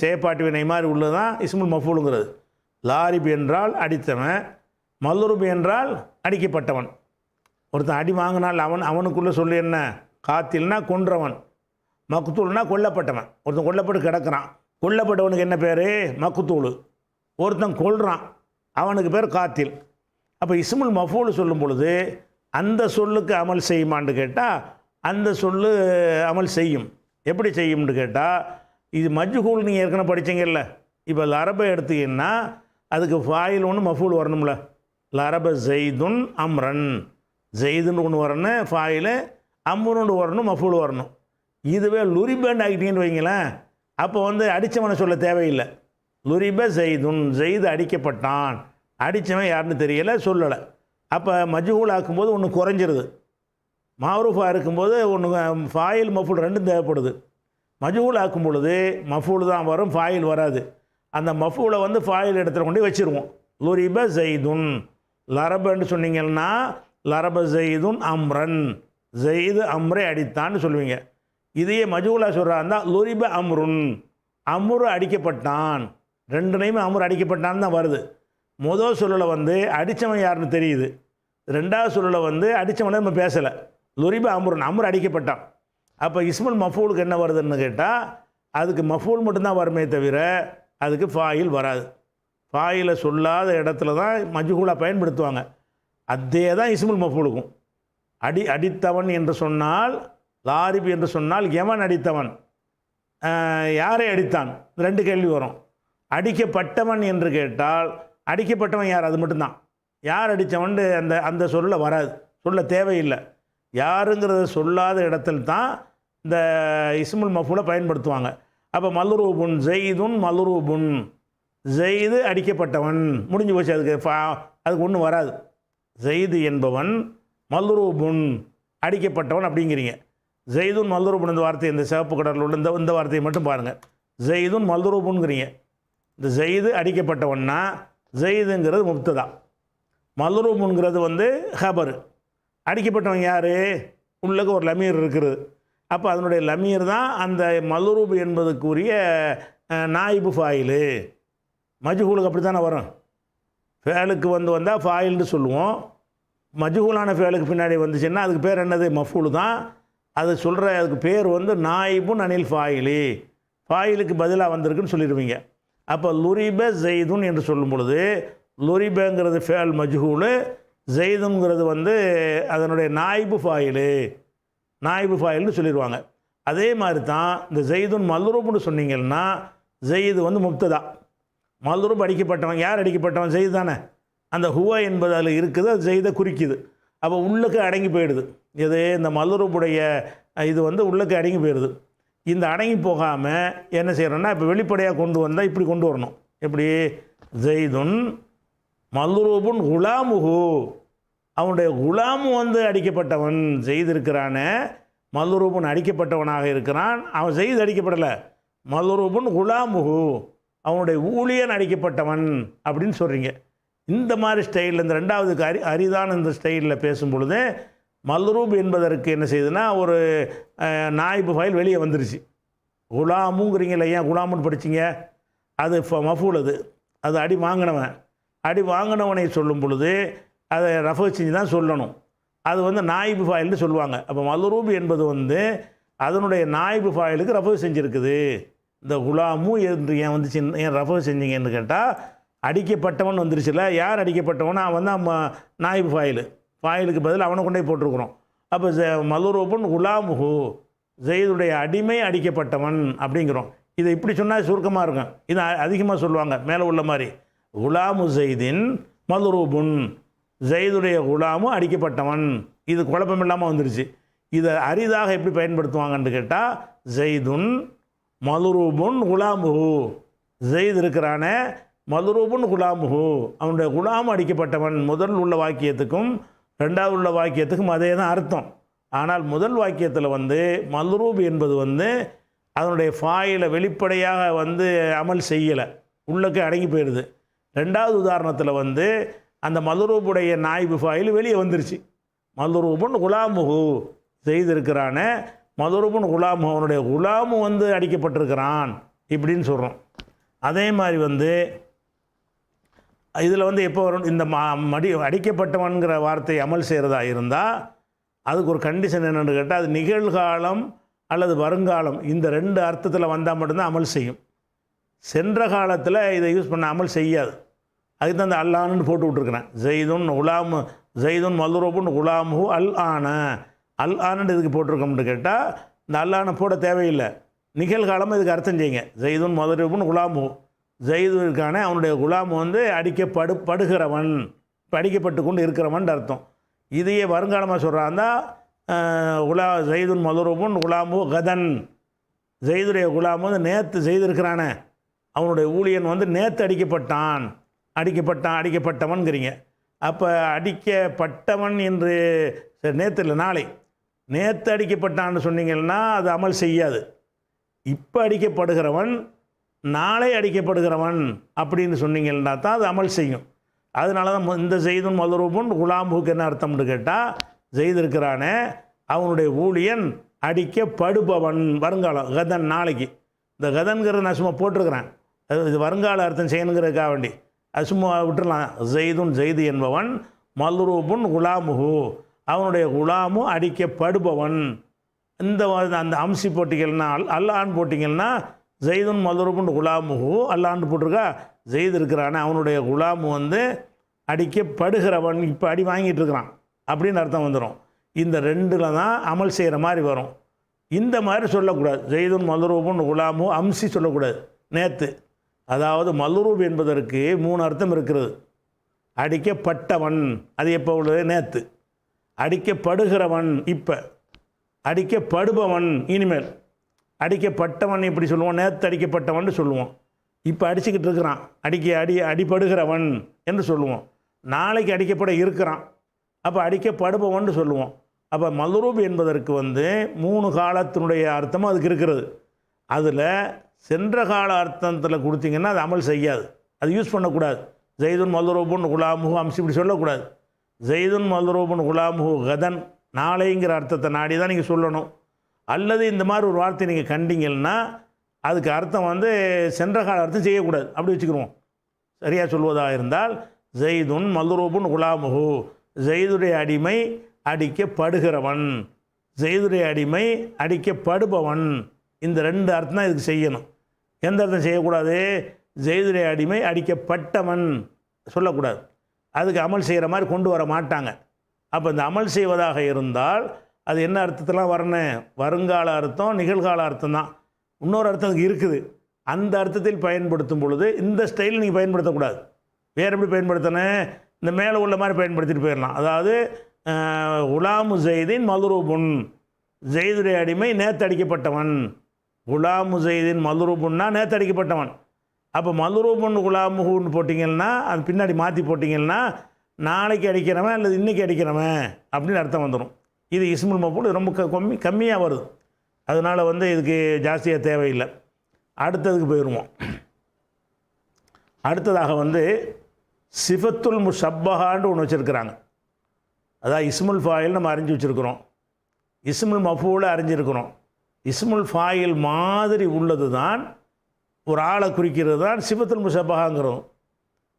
செயற்பாட்டு வினை மாதிரி உள்ளதான் இஸ்முல் மஃபூலுங்கிறது. லாரிப் என்றால் அடித்தவன், மல்லுருப் என்றால் அடிக்கப்பட்டவன். ஒருத்தன் அடி வாங்கினால் அவனுக்குள்ளே சொல்லி என்ன, காத்தில்னா கொன்றவன், மக்தூல்னா கொல்லப்பட்டவன். ஒருத்தன் கொல்லப்பட்டு கிடக்கிறான், கொல்லப்பட்டவனுக்கு என்ன பேர், மக்தூல். ஒருத்தன் கொல்றான், அவனுக்கு பேர் காத்தில். அப்போ இஸ்முல் மஃபூல் சொல்லும் பொழுது அந்த சொல்லுக்கு அமல் செய்யுமான்னு கேட்டால் அந்த சொல்லு அமல் செய்யும். எப்படி செய்யும்னு கேட்டால், இது மஜ்ஹூல் நீங்கள் ஏற்கனவே படித்தீங்கல்ல. இப்போ லரபை எடுத்தீங்கன்னா அதுக்கு ஃபாயில் ஒன்று மஃபூல் வரணும்ல. லரப ஜெய்துன் அம்ரன், ஜெய்துன்னு ஒன்று வரணும் ஃபாயில், அம்ருன்னு வரணும் மஃபூல் வரணும். இதுவே லுரிபேண்ட் ஆகிட்டீங்கன்னு வைங்களேன், அப்போ வந்து அடித்தவனை சொல்ல தேவையில்லை. லுரிப ஜெய்துன், ஜெய்து அடிக்கப்பட்டான், அடித்தவன் யாருன்னு தெரியலை, சொல்லலை. அப்போ மஜ்ஹூல் ஆக்கும்போது ஒன்று குறைஞ்சிருது. மாரூஃபாக இருக்கும்போது ஒன்று ஃபாயில் மஃபூல் ரெண்டும் தேவைப்படுது. மஜ்ஹூல் ஆக்கும் பொழுது மஃபூல் தான் வரும், ஃபாயில் வராது. அந்த மஃபூலை வந்து ஃபாயில் இடத்துல கொண்டு வச்சுருவோம். லுரிப ஜெய்துன், லரபன்னு சொன்னீங்கன்னா லரப ஜெய்துன் அம்ரன், ஜெய்து அம்ரை அடித்தான்னு சொல்லுவீங்க. இதையே மஜ்ஹூலாக சொல்கிறான் லுரிப அம்ருன், அம்ரு அடிக்கப்பட்டான். ரெண்டு நைமே அம்ரு அடிக்கப்பட்டான்னு தான் வருது. முதல் சொல்லில் வந்து அடித்தவன் யாருன்னு தெரியுது, ரெண்டாவது சொல்லில் வந்து அடித்தவனை நம்ம பேசலை. லுரிப அம்ருன், அம்ரு அடிக்கப்பட்டான். அப்போ இஸ்முல் மஃபூலுக்கு என்ன வருதுன்னு கேட்டால் அதுக்கு மஃபூல் மட்டும்தான் வருமே தவிர அதுக்கு ஃபாயில் வராது. ஃபாயிலை சொல்லாத இடத்துல தான் மஜ்ஹூலாக பயன்படுத்துவாங்க. அதே தான் இஸ்முல் மஃபூலுக்கும். அடித்தவன் என்று சொன்னால், லாரிப் என்று சொன்னால் எவன் அடித்தவன், யாரை அடித்தான், ரெண்டு கேள்வி வரும். அடிக்கப்பட்டவன் என்று கேட்டால் அடிக்கப்பட்டவன் யார், அது மட்டும்தான். யார் அடித்தவன் அந்த அந்த சொல்ல வராது, சொல்ல தேவையில்லை. யாருங்கிறத சொல்லாத இடத்துல தான் இந்த இஸ்முல் மஃபூலை பயன்படுத்துவாங்க. அப்போ மல்ரூபுன் ஜெய்துன் மல்ரூபுன், ஜெய்து அடிக்கப்பட்டவன், முடிஞ்சு போச்சு. அதுக்கு ஒன்றும் வராது. ஜெய்து என்பவன் மல்ரூபுன் அடிக்கப்பட்டவன் அப்படிங்கிறீங்க. ஜெய்துன் மல்ரூபுன் இந்த வார்த்தை, இந்த சிவப்பு கடலில் உள்ள இந்த வார்த்தையை மட்டும் பாருங்கள். ஜெய்துன் மல்ரூபுன்கிறீங்க. இந்த ஜெய்து அடிக்கப்பட்டவன்னா ஜெய்துங்கிறது முப்ததா, மல்ரூபுங்கிறது வந்து ஹபரு. அடிக்கப்பட்டவன் யார், உள்ளக்கு ஒரு லமீர் இருக்குது. அப்போ அதனுடைய லமீர் தான் அந்த மல்ரூப் என்பதுக்குரிய நாயிபு ஃபாயிலு. மஜ்ஹூலுக்கு அப்படி தானே வரும். ஃபேலுக்கு வந்தால் ஃபாயில்னு சொல்லுவோம். மஜ்ஹூலான ஃபேலுக்கு பின்னாடி வந்துச்சுன்னா அதுக்கு பேர் என்னது, மஃபூல் தான். அது சொல்கிற அதுக்கு பேர் வந்து நாயிபுன் அனில் ஃபாயிலி, ஃபாயிலுக்கு பதிலாக வந்திருக்குன்னு சொல்லிடுவீங்க. அப்போ லுரிப ஜெய்துன் என்று சொல்லும் பொழுது லுரிபங்கிறது ஃபேல் மஜ்ஹூலு, ஜெய்துங்கிறது வந்து அதனுடைய நாயிபு ஃபாயிலு, நாயிபு ஃபாயில்னு சொல்லிடுவாங்க. அதே மாதிரி தான் இந்த ஜெய்துன் மல்ரூப்னு சொன்னீங்கன்னா ஜெய்து வந்து முப்ததா, மல்ரூப் அடிக்கப்பட்டவன். யார் அடிக்கப்பட்டவன், ஜெய்து தானே. அந்த ஹுவ என்பது அதில் இருக்குது, அது ஜெய்தை குறிக்குது. அப்போ உள்ளுக்கு அடங்கி போயிடுது. இது இந்த மல்ரூப்புடைய இது வந்து உள்ளுக்கு அடங்கி போயிடுது. இந்த அடங்கி போகாமல் என்ன செய்கிறோன்னா இப்போ வெளிப்படையாக கொண்டு வந்தால் இப்படி கொண்டு வரணும். எப்படி, ஜெய்துன் மல்ரூபுன் குலாமுஹு, அவனுடைய குலாமு வந்து அடிக்கப்பட்டவன். ஜெய்து இருக்கிறானே மல்ரூபுன் அடிக்கப்பட்டவனாக இருக்கிறான், அவன் ஜெய்து அடிக்கப்படலை. மல்ரூபுன் குலாமுஹு, அவனுடைய ஊழியன் அடிக்கப்பட்டவன் அப்படின்னு சொல்கிறீங்க. இந்த மாதிரி ஸ்டைலில் இந்த ரெண்டாவதுக்கு அரிதான இந்த ஸ்டைலில் பேசும் பொழுது மல்ரூப் என்பதற்கு என்ன செய்யுதுன்னா ஒரு நாயிபு ஃபைல் வெளியே வந்துருச்சு. குலாமுங்கிறீங்கள, ஏன் குலாமுன்னு படிச்சிங்க, அது மஃபூல், அது அடி வாங்கினவன். அடி வாங்கினவனை சொல்லும் பொழுது அதை ரஃபு செஞ்சு தான் சொல்லணும். அது வந்து நாயிபு ஃபாயில்னு சொல்லுவாங்க. அப்போ மல்ரூப் என்பது வந்து அதனுடைய நாயிபு ஃபாயிலுக்கு ரஃபு செஞ்சுருக்குது. இந்த குலாமு என்று ஏன் வந்துச்சு, ஏன் ரஃபு செஞ்சீங்கன்னு கேட்டால் அடிக்கப்பட்டவன் வந்துருச்சுல. யார் அடிக்கப்பட்டவன், அவன் தான் நாயிபு ஃபாயிலுக்கு பதில் அவனை கொண்டே போட்டிருக்கிறோம். அப்போ மல்ரூபுன் குலாமுஹு, ஜெய்துடைய அடிமை அடிக்கப்பட்டவன் அப்படிங்கிறோம். இதை இப்படி சொன்னால் சுருக்கமாக இருக்கும். இது அதிகமாக சொல்லுவாங்க மேலே உள்ள மாதிரி. குலாமு ஜெய்தின் மல்ரூபுன், ஜெய்துடைய குலாமு அடிக்கப்பட்டவன். இது குழப்பம் இல்லாமல் வந்துருச்சு. இதை அரிதாக எப்படி பயன்படுத்துவாங்கன்னு கேட்டால் ஜெய்துன் மல்ரூபுன் குலாமுஹு, ஜெய்து இருக்கிறானே மல்ரூபுன் குலாமுஹு, அவனுடைய குலாமு அடிக்கப்பட்டவன். முதல் உள்ள வாக்கியத்துக்கும் ரெண்டாவது உள்ள வாக்கியத்துக்கும் அதே தான் அர்த்தம். ஆனால் முதல் வாக்கியத்தில் வந்து மல்ரூப் என்பது வந்து அதனுடைய ஃபாயிலை வெளிப்படையாக வந்து அமல் செய்யலை, உள்ளக்கு அடங்கி போயிடுது. ரெண்டாவது உதாரணத்தில் வந்து அந்த மல்ரூபுடைய நாய்பு ஃபாயில் வெளியே வந்துருச்சு. மல்ரூபுன் குலாமுஹு செய்திருக்கிறான, மல்ரூபுன் குலாமுஹு அவனுடைய குலாமு வந்து அடிக்கப்பட்டிருக்கிறான் இப்படின்னு சொல்கிறோம். அதே மாதிரி வந்து இதில் வந்து எப்போ வரும், இந்த அடிக்கப்பட்டவன்கிற வார்த்தை அமல் செய்கிறதா இருந்தால் அதுக்கு ஒரு கண்டிஷன் என்னென்னு கேட்டால், அது நிகழ்காலம் அல்லது வருங்காலம் இந்த ரெண்டு அர்த்தத்தில் வந்தால் மட்டும்தான் அமல் செய்யும். சென்ற காலத்தில் இதை யூஸ் பண்ண அமல் செய்யாது. அதுக்கு தான் அந்த அல்லான்னு போட்டு விட்ருக்குறேன். ஜெய்துன் மல்ரூபுன் குலாமுஹு அல் ஆனன்னு இதுக்கு போட்டிருக்கோம்னு கேட்டால் இந்த அல்லானை போட தேவையில்லை. நிகழ்காலம் இதுக்கு அர்த்தம் செய்யுங்க. ஜெய்துன் மல்ரூபுன் குலாமுஹு, ஜெய்துக்கான அவனுடைய குலாமு வந்து படுகிறவன், இப்போ அடிக்கப்பட்டு கொண்டு இருக்கிறவன் அர்த்தம். இதையே வருங்காலமாக சொல்கிறாந்தா ஜெய்துன் மல்ரூபுன் குலாமுஹு கதன், ஜெய்துடைய குலாமு வந்து நேற்று செய்திருக்கிறானே, அவனுடைய ஊழியன் வந்து நேற்று அடிக்கப்பட்டவன்கிறீங்க. அப்போ அடிக்கப்பட்டவன் என்று நேற்று இல்லை, நாளை நேற்று அடிக்கப்பட்டான்னு சொன்னீங்கன்னா அது அமல் செய்யாது. இப்போ அடிக்கப்படுகிறவன் நாளை அடிக்கப்படுகிறவன் அப்படின்னு சொன்னீங்கன்னா தான் அது அமல் செய்யும். அதனால தான் இந்த ஜெய்துன் மல்ரூபுன் குலாமுக்கு என்ன அர்த்தம்னு கேட்டால், ஜெய்து இருக்கிறானே அவனுடைய ஊழியன் அடிக்கப்படுபவன், வருங்காலம் கதன் நாளைக்கு. இந்த கதன்கிற நான் சும்மா போட்டிருக்கிறேன், இது வருங்கால அர்த்தம் செய்யணுங்கிறதுக்காக வேண்டி அது சும்மா விட்டுடலாம். ஜெய்து என்பவன் மல்ரூபுன் குலாமுஹு அவனுடைய குலாமு அடிக்கப்படுபவன். இந்த அந்த அம்சி போட்டிங்கன்னா அல்லான்னு போட்டிங்கன்னா ஜெய்துன் மல்ரூபுன் குலாமுஹு அல்லான்னு போட்டிருக்கா, ஜெய்து இருக்கிறானே அவனுடைய குலாமு வந்து அடிக்கப்படுகிறவன், இப்போ அடி வாங்கிட்டு இருக்கிறான் அப்படின்னு அர்த்தம் வந்துடும். இந்த ரெண்டில் தான் அமல் செய்கிற மாதிரி வரும். இந்த மாதிரி சொல்லக்கூடாது. ஜெய்துன் மல்ரூபுன் குலாமு அம்சி சொல்லக்கூடாது, நேற்று. அதாவது மல்ரூப் என்பதற்கு 3 அர்த்தம் இருக்கிறது. அடிக்கப்பட்டவன் அது எப்போ உள்ளது, நேற்று. அடிக்கப்படுகிறவன் இப்போ, அடிக்கப்படுபவன் இனிமேல். அடிக்கப்பட்டவன் இப்படி சொல்லுவோம், நேற்று அடிக்கப்பட்டவன் சொல்லுவோம். இப்போ அடிச்சுக்கிட்டு இருக்கிறான், அடிப்படுகிறவன் என்று சொல்லுவோம். நாளைக்கு அடிக்கப்பட இருக்கிறான், அப்போ அடிக்கப்படுபவன் சொல்லுவோம். அப்போ மல்ரூப் என்பதற்கு வந்து 3 காலத்தினுடைய அர்த்தமும் அதுக்கு இருக்கிறது. அதில் சென்ற கால அர்த்தத்தில் கொடுத்தீங்கன்னா அது அமல் செய்யாது, அது யூஸ் பண்ணக்கூடாது. ஜெய்துன் மல்ரூபுன் குலாமுஹு அம்சி இப்படி சொல்லக்கூடாது. ஜெய்துன் மல்ரூபுன் குலாமுஹு கதன் நாளைங்கிற அர்த்தத்தை நாடி தான் நீங்கள் சொல்லணும். அல்லது இந்த மாதிரி ஒரு வார்த்தை நீங்கள் கண்டிங்கன்னா அதுக்கு அர்த்தம் வந்து சென்ற கால அர்த்தம் செய்யக்கூடாது, அப்படி வச்சுக்கிடுவோம். சரியாக சொல்வதாக இருந்தால் ஜெய்துன் மல்ரூபுன் குலாமுஹு ஜெய்துடைய அடிமை அடிக்கப்படுகிறவன், ஜெய்துடைய அடிமை அடிக்கப்படுபவன், இந்த 2 அர்த்தம் தான் இதுக்கு செய்யணும். எந்த அர்த்தம் செய்யக்கூடாது, ஜெய்துடைய அடிமை அடிக்கப்பட்டவன் சொல்லக்கூடாது. அதுக்கு அமல் செய்கிற மாதிரி கொண்டு வர மாட்டாங்க. அப்போ இந்த அமல் செய்வதாக இருந்தால் அது என்ன அர்த்தத்தெல்லாம் வரணும், வருங்கால அர்த்தம் நிகழ்கால அர்த்தம் தான். இன்னொரு அர்த்தம் அதுக்கு இருக்குது, அந்த அர்த்தத்தில் பயன்படுத்தும் பொழுது இந்த ஸ்டைல் நீங்கள் பயன்படுத்தக்கூடாது. வேறு எப்படி பயன்படுத்தணும், இந்த மேலே உள்ள மாதிரி பயன்படுத்திட்டு போயிடலாம். அதாவது குலாமு ஜெய்தின் மல்ரூபுன், ஜெய்துடைய அடிமை நேற்று அடிக்கப்பட்டவன். குலாமு ஜெய்தின் மல்ரூபுன்னா நேற்று அடிக்கப்பட்டவன். அப்போ மல்ரூபுன் குலாமுன்னு போட்டிங்கன்னா அது பின்னாடி மாற்றி போட்டிங்கன்னா நாளைக்கு அடிக்கிறவன் அல்லது இன்றைக்கி அடிக்கிறவன் அப்படின்னு அர்த்தம் வந்துடும். இது இஸ்முல் மஃபூல் ரொம்ப கம்மியாக வருது. அதனால் வந்து இதுக்கு ஜாஸ்தியாக தேவையில்லை. அடுத்ததுக்கு போயிடுவோம். அடுத்ததாக வந்து சிஃபத்துல் முஷப்பஹான்னு ஒன்று வச்சுருக்கிறாங்க. அதான் இஸ்முல் ஃபாயில் நம்ம அறிஞ்சு வச்சுருக்கிறோம், இஸ்முல் மஃபூலை அறிஞ்சிருக்கிறோம். இஸ்முல் ஃபாயில் மாதிரி உள்ளது தான் ஒரு ஆளை குறிக்கிறது தான் சிஃபத்துல் முஷப்பஹாங்கிறோம்.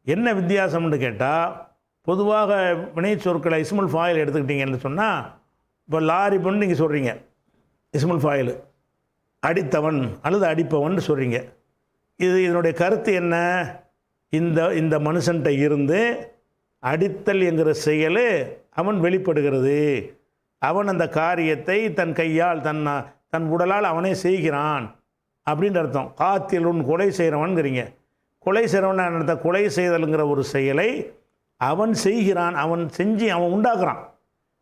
என்ன வித்தியாசம்னு கேட்டால், பொதுவாக வினை சொற்களை இஸ்முல் ஃபாயில் எடுத்துக்கிட்டிங்கன்னு சொன்னால், இப்போ லாரிபுன்னு நீங்கள் சொல்கிறீங்க, இஸ்முல் ஃபாயில் அடித்தவன் அல்லது அடிப்பவன் சொல்கிறீங்க. இதனுடைய கருத்து என்ன, இந்த மனுஷன்கிட்ட இருந்து அடித்தல் என்கிற செயல் அவன் வெளிப்படுகிறது, அவன் அந்த காரியத்தை தன் கையால் தன் உடலால் அவனே செய்கிறான் அப்படின்ற அர்த்தம். காத்திலுன் கொலை செய்கிறவன்கிறீங்க. கொலை செய்கிறவன் என்ன, கொலை செய்தலுங்கிற ஒரு செயலை அவன் செய்கிறான், அவன் செஞ்சு அவன் உண்டாக்குறான்.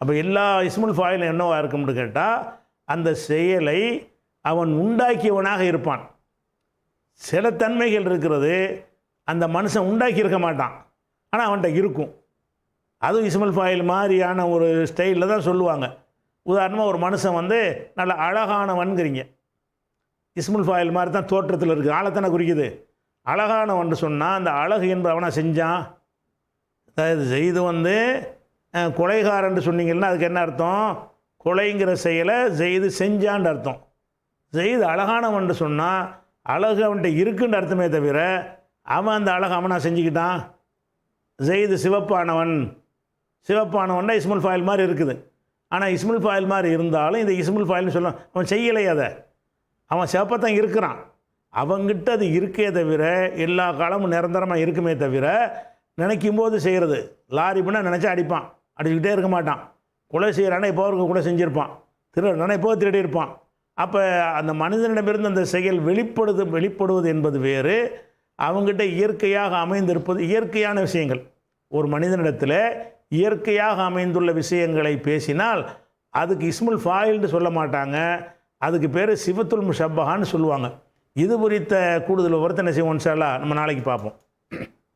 அப்போ எல்லா இஸ்முல் ஃபாயில் என்னவாக இருக்கும்னு கேட்டால், அந்த செயலை அவன் உண்டாக்கியவனாக இருப்பான். சில தன்மைகள் இருக்கிறது அந்த மனுஷன் உண்டாக்கி இருக்க மாட்டான், ஆனால் அவன்கிட்ட இருக்கும். அதுவும் இஸ்முல் ஃபாயில் மாதிரியான ஒரு ஸ்டைலில் தான் சொல்லுவாங்க. உதாரணமாக ஒரு மனுஷன் வந்து நல்ல அழகானவன்கிறீங்க, இஸ்முல் ஃபாயில் மாதிரி தான் தோற்றத்தில் இருக்குது, ஆளைத்தானே குறிக்குது. அழகானவன் சொன்னால் அந்த அழகு என்பது அவனை செஞ்சான். அதாவது ஜெயிது வந்து கொலைகாரன் சொன்னீங்கன்னா அதுக்கு என்ன அர்த்தம்? கொலைங்கிற செயலை ஜெயிது செஞ்சான்னு அர்த்தம். ஜெயிது அழகானவன் சொன்னால் அழகு அவன்கிட்ட இருக்குன்ற அர்த்தமே தவிர அவன் அந்த அழகு அவனா செஞ்சுக்கிட்டான். ஜெயிது சிவப்பானவன்னா இஸ்முல் ஃபாயில் மாதிரி இருக்குது. ஆனால் இஸ்முல் ஃபாயில் மாதிரி இருந்தாலும் இந்த இஸ்முல் ஃபாயில்னு சொல்லலாம், அவன் செய்யலை, அதை அவன் சிவப்பத்தான் இருக்கிறான். அவங்கிட்ட அது இருக்கே தவிர எல்லா காலமும் நிரந்தரமாக இருக்குமே தவிர நினைக்கும் போது செய்கிறது. லாரி பண்ணால் நினச்சா அடிப்பான், அடிச்சுக்கிட்டே இருக்க மாட்டான். கொலை செய்கிறானா இப்போ அவருக்கு கூட செஞ்சுருப்பான், திருடனா இப்போ திருடி இருப்பான். அப்போ அந்த மனிதனிடமிருந்து அந்த செயல் வெளிப்படுவது என்பது வேறு, அவங்ககிட்ட இயற்கையாக அமைந்திருப்பது இயற்கையான விஷயங்கள். ஒரு மனிதனிடத்தில் இயற்கையாக அமைந்துள்ள விஷயங்களை பேசினால் அதுக்கு இஸ்முல் ஃபாயில்னு சொல்ல மாட்டாங்க, அதுக்கு பேர் சிவத்துல் முஷப்பஹான்னு சொல்லுவாங்க. இது குறித்த கூடுதல் விவரத்தை என்ன செய்வோம் இன்ஷா அல்லாஹ் நம்ம நாளைக்கு பார்ப்போம்.